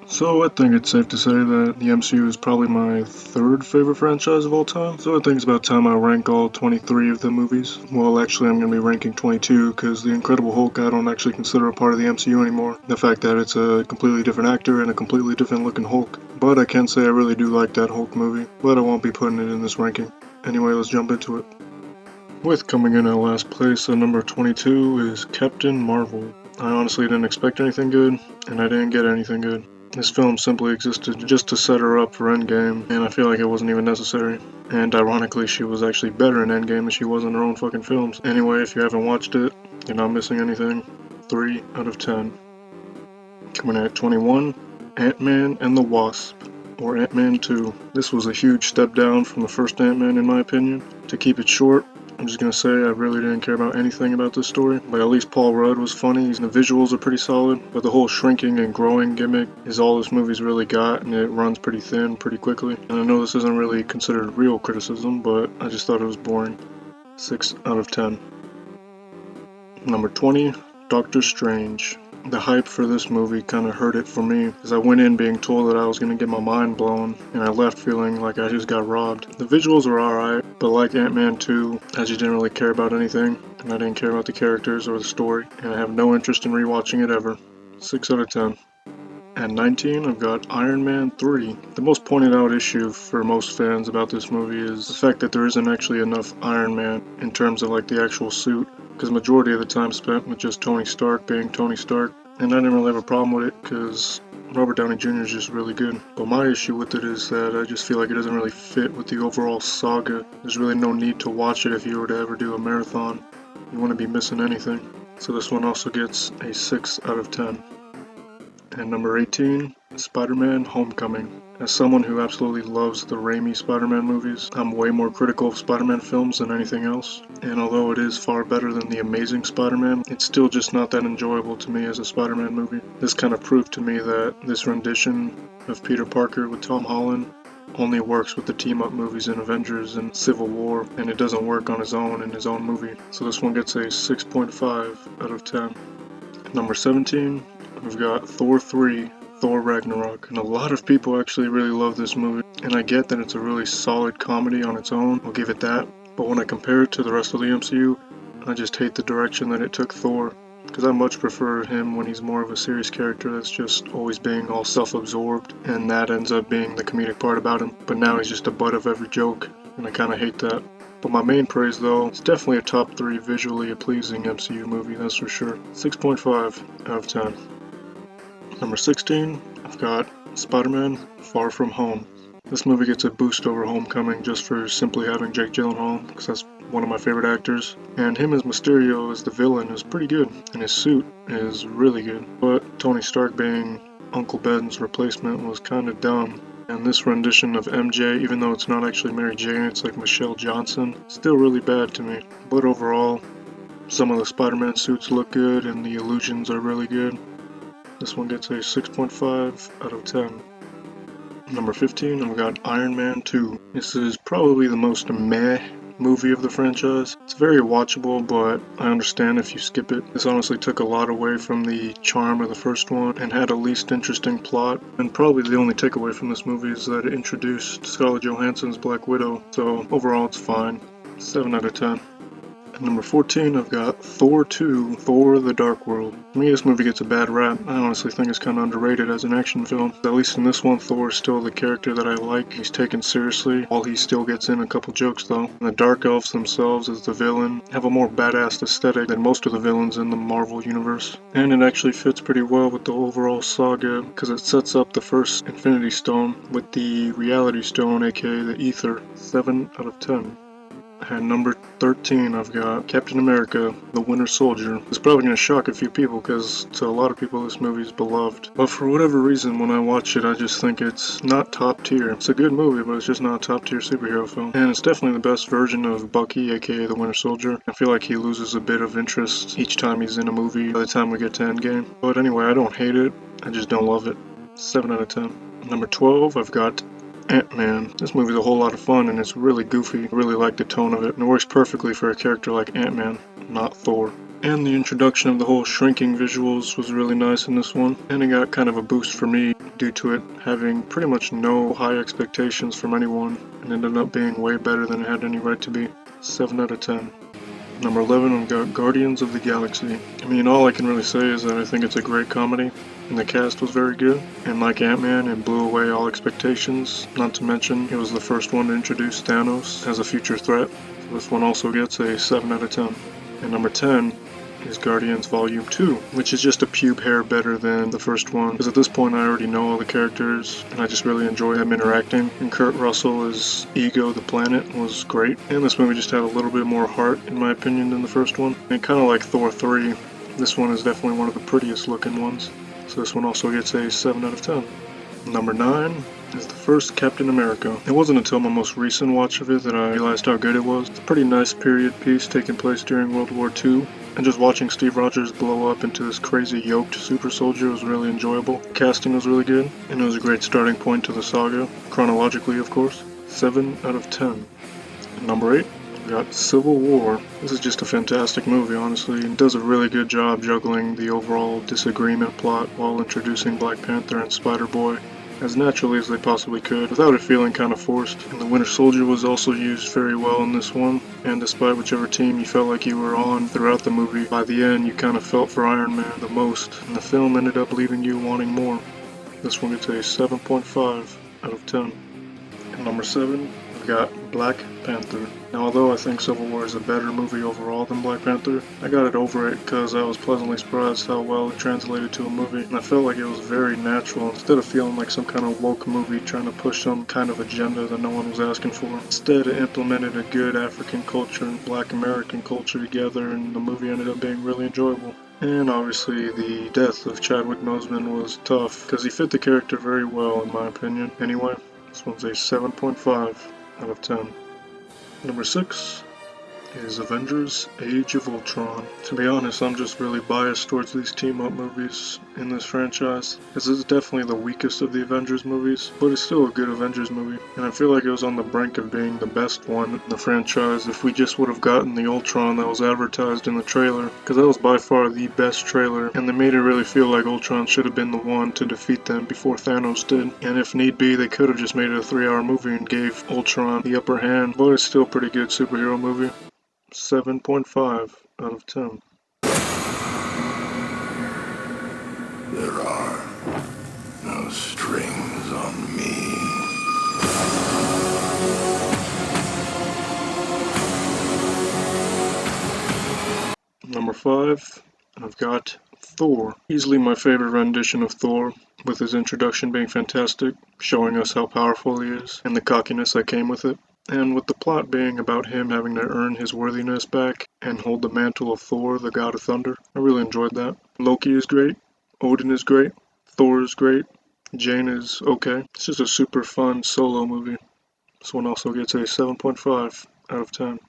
So I think it's safe to say that the MCU is probably my third favorite franchise of all time. So I think it's about time I rank all 23 of the movies. Well, actually, I'm going to be ranking 22 because the Incredible Hulk I don't actually consider a part of the MCU anymore. The fact that it's a completely different actor and a completely different looking Hulk. But I can say I really do like that Hulk movie, but I won't be putting it in this ranking. Anyway, let's jump into it. With coming in at last place at number 22 is Captain Marvel. I honestly didn't expect anything good, and I didn't get anything good. This film simply existed just to set her up for Endgame, and I feel like it wasn't even necessary. And ironically, she was actually better in Endgame than she was in her own fucking films. Anyway, if you haven't watched it, you're not missing anything. 3 out of 10. Coming in at 21, Ant-Man and the Wasp, or Ant-Man 2. This was a huge step down from the first Ant-Man in my opinion. To keep it short, I'm just gonna say I really didn't care about anything about this story. But at least Paul Rudd was funny, the visuals are pretty solid, but the whole shrinking and growing gimmick is all this movie's really got, and it runs pretty thin pretty quickly. And I know this isn't really considered real criticism, but I just thought it was boring. 6 out of 10. Number 20, Doctor Strange. The hype for this movie kind of hurt it for me, as I went in being told that I was going to get my mind blown, and I left feeling like I just got robbed. The visuals were alright, but like Ant-Man 2, I just didn't really care about anything, and I didn't care about the characters or the story, and I have no interest in rewatching it ever. 6 out of 10. At 19, I've got Iron Man 3. The most pointed out issue for most fans about this movie is the fact that there isn't actually enough Iron Man in terms of like the actual suit, because majority of the time spent with just Tony Stark being Tony Stark, and I didn't really have a problem with it because Robert Downey Jr. is just really good. But my issue with it is that I just feel like it doesn't really fit with the overall saga. There's really no need to watch it if you were to ever do a marathon. You wouldn't be missing anything. So this one also gets a 6 out of 10. And number 18, Spider-Man Homecoming. As someone who absolutely loves the Raimi Spider-Man movies, I'm way more critical of Spider-Man films than anything else. And although it is far better than The Amazing Spider-Man, it's still just not that enjoyable to me as a Spider-Man movie. This kind of proved to me that this rendition of Peter Parker with Tom Holland only works with the team-up movies in Avengers and Civil War, and it doesn't work on his own in his own movie. So this one gets a 6.5 out of 10. Number 17, we've got Thor 3, Thor Ragnarok. And a lot of people actually really love this movie. And I get that it's a really solid comedy on its own, I'll give it that. But when I compare it to the rest of the MCU, I just hate the direction that it took Thor. Because I much prefer him when he's more of a serious character that's just always being all self-absorbed, and that ends up being the comedic part about him. But now he's just a butt of every joke, and I kinda hate that. But my main praise though, it's definitely a top 3 visually pleasing MCU movie, that's for sure. 6.5 out of 10. Number 16, I've got Spider-Man Far From Home. This movie gets a boost over Homecoming just for simply having Jake Gyllenhaal, because that's one of my favorite actors. And him as Mysterio as the villain is pretty good, and his suit is really good. But Tony Stark being Uncle Ben's replacement was kinda dumb. And this rendition of MJ, even though it's not actually Mary Jane, it's like Michelle Johnson, still really bad to me. But overall, some of the Spider-Man suits look good and the illusions are really good. This one gets a 6.5 out of 10. Number 15, I've got Iron Man 2. This is probably the most meh movie of the franchise. It's very watchable, but I understand if you skip it. This honestly took a lot away from the charm of the first one and had a least interesting plot. And probably the only takeaway from this movie is that it introduced Scarlett Johansson's Black Widow. So overall, it's fine. 7 out of 10. At number 14, I've got Thor 2, Thor the Dark World. To me, this movie gets a bad rap. I honestly think it's kind of underrated as an action film. At least in this one, Thor is still the character that I like. He's taken seriously, while he still gets in a couple jokes though. And the Dark Elves themselves, as the villain, have a more badass aesthetic than most of the villains in the Marvel universe. And it actually fits pretty well with the overall saga, because it sets up the first Infinity Stone with the Reality Stone, aka the Ether. 7 out of 10. At number 13, I've got Captain America, The Winter Soldier. It's probably going to shock a few people because to a lot of people this movie is beloved. But for whatever reason, when I watch it, I just think it's not top tier. It's a good movie, but it's just not a top tier superhero film. And it's definitely the best version of Bucky, aka The Winter Soldier. I feel like he loses a bit of interest each time he's in a movie by the time we get to Endgame. But anyway, I don't hate it, I just don't love it. 7 out of 10. Number 12, I've got Ant-Man. This movie's a whole lot of fun and it's really goofy. I really like the tone of it, and it works perfectly for a character like Ant-Man, not Thor. And the introduction of the whole shrinking visuals was really nice in this one, and it got kind of a boost for me due to it having pretty much no high expectations from anyone and ended up being way better than it had any right to be. 7 out of 10. Number 11, I've got Guardians of the Galaxy. I mean, all I can really say is that I think it's a great comedy, and the cast was very good, and like Ant-Man, it blew away all expectations, not to mention it was the first one to introduce Thanos as a future threat, so this one also gets a 7 out of 10. And number 10 is Guardians Volume 2, which is just a pube hair better than the first one, because at this point I already know all the characters, and I just really enjoy them interacting, and Kurt Russell as Ego the Planet was great, and this movie just had a little bit more heart, in my opinion, than the first one, and kind of like Thor 3, this one is definitely one of the prettiest looking ones, so this one also gets a 7 out of 10. Number 9 is the first Captain America. It wasn't until my most recent watch of it that I realized how good it was. It's a pretty nice period piece taking place during World War II, and just watching Steve Rogers blow up into this crazy yoked super soldier was really enjoyable. Casting was really good, and it was a great starting point to the saga, chronologically of course. 7 out of 10. And number 8, we got Civil War. This is just a fantastic movie, honestly. It does a really good job juggling the overall disagreement plot while introducing Black Panther and Spider-Boy as naturally as they possibly could, without it feeling kind of forced. And the Winter Soldier was also used very well in this one, and despite whichever team you felt like you were on throughout the movie, by the end you kind of felt for Iron Man the most, and the film ended up leaving you wanting more. This one gets a 7.5 out of 10. And number 7, we've got Black Panther. Now, although I think Civil War is a better movie overall than Black Panther, I got it over it because I was pleasantly surprised how well it translated to a movie, and I felt like it was very natural instead of feeling like some kind of woke movie trying to push some kind of agenda that no one was asking for. Instead, it implemented a good African culture and Black American culture together, and the movie ended up being really enjoyable. And obviously, the death of Chadwick Boseman was tough because he fit the character very well, in my opinion. Anyway, this one's a 7.5 out of 10. Number 6 is Avengers Age of Ultron. To be honest, I'm just really biased towards these team-up movies in this franchise, as it's definitely the weakest of the Avengers movies, but it's still a good Avengers movie, and I feel like it was on the brink of being the best one in the franchise if we just would have gotten the Ultron that was advertised in the trailer, because that was by far the best trailer, and they made it really feel like Ultron should have been the one to defeat them before Thanos did, and if need be, they could have just made it a 3-hour movie and gave Ultron the upper hand, but it's still a pretty good superhero movie. 7.5 out of 10. There are no strings on me. Number 5, I've got Thor. Easily my favorite rendition of Thor, with his introduction being fantastic, showing us how powerful he is, and the cockiness that came with it. And with the plot being about him having to earn his worthiness back and hold the mantle of Thor, the god of thunder, I really enjoyed that. Loki is great, Odin is great, Thor is great, Jane is okay. It's just a super fun solo movie. This one also gets a 7.5 out of 10.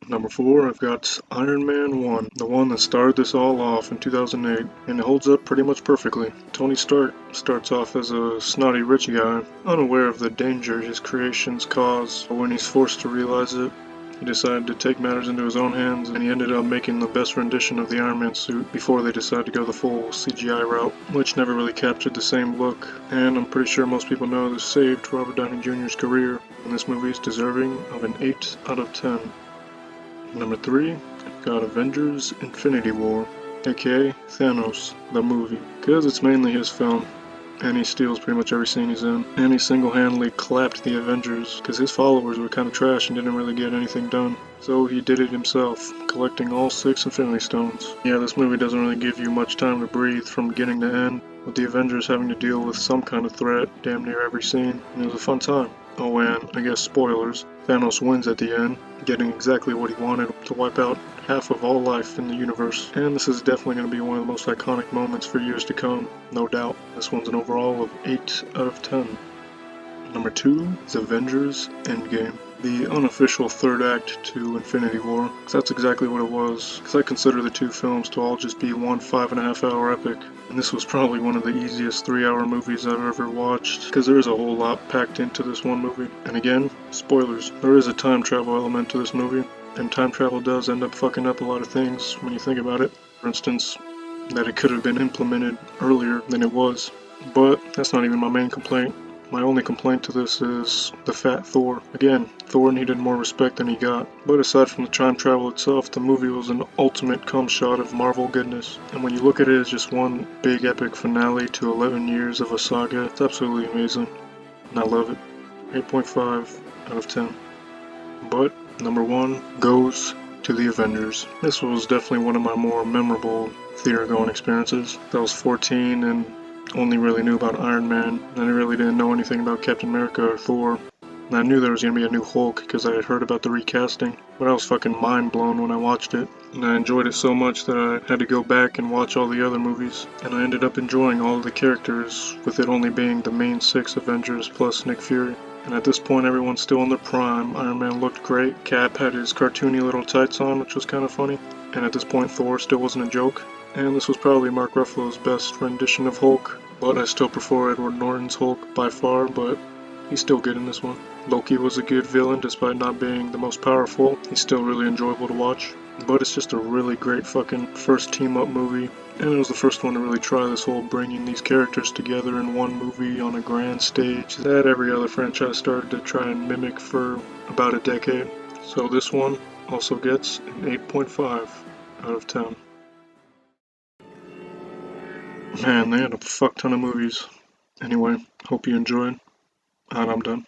Number 4, I've got Iron Man 1, the one that started this all off in 2008, and it holds up pretty much perfectly. Tony Stark starts off as a snotty rich guy, unaware of the danger his creations cause, but when he's forced to realize it, he decided to take matters into his own hands, and he ended up making the best rendition of the Iron Man suit before they decided to go the full CGI route, which never really captured the same look, and I'm pretty sure most people know this saved Robert Downey Jr.'s career, and this movie is deserving of an 8 out of 10. Number 3, I've got Avengers Infinity War, aka Thanos, the movie, because it's mainly his film, and he steals pretty much every scene he's in, and he single-handedly clapped the Avengers, because his followers were kind of trash and didn't really get anything done, so he did it himself, collecting all 6 Infinity Stones. Yeah, this movie doesn't really give you much time to breathe from beginning to end, with the Avengers having to deal with some kind of threat damn near every scene, and it was a fun time. Oh, and I guess spoilers, Thanos wins at the end, getting exactly what he wanted to wipe out half of all life in the universe. And this is definitely going to be one of the most iconic moments for years to come, no doubt. This one's an overall of 8 out of 10. Number 2 is Avengers Endgame, the unofficial third act to Infinity War, because that's exactly what it was, because I consider the two films to all just be one 5.5-hour epic, and this was probably one of the easiest 3-hour movies I've ever watched, because there is a whole lot packed into this one movie. And again, spoilers, there is a time travel element to this movie, and time travel does end up fucking up a lot of things when you think about it. For instance, that it could have been implemented earlier than it was. But that's not even my main complaint. My only complaint to this is the fat Thor. Again, Thor needed more respect than he got. But aside from the time travel itself, the movie was an ultimate cum shot of Marvel goodness. And when you look at it as just one big epic finale to 11 years of a saga, it's absolutely amazing. And I love it. 8.5 out of 10. But number one goes to the Avengers. This was definitely one of my more memorable theater going experiences. I was 14 and only really knew about Iron Man, and I really didn't know anything about Captain America or Thor. And I knew there was going to be a new Hulk because I had heard about the recasting, but I was fucking mind blown when I watched it. And I enjoyed it so much that I had to go back and watch all the other movies, and I ended up enjoying all of the characters, with it only being the main 6 Avengers plus Nick Fury. And at this point, everyone's still in their prime. Iron Man looked great. Cap had his cartoony little tights on, which was kind of funny. And at this point, Thor still wasn't a joke. And this was probably Mark Ruffalo's best rendition of Hulk, but I still prefer Edward Norton's Hulk by far, but he's still good in this one. Loki was a good villain despite not being the most powerful. He's still really enjoyable to watch. But it's just a really great fucking first team-up movie. And it was the first one to really try this whole bringing these characters together in one movie on a grand stage that every other franchise started to try and mimic for about a decade. So this one also gets an 8.5 out of 10. Man, they had a fuck ton of movies. Anyway, hope you enjoyed, and I'm done.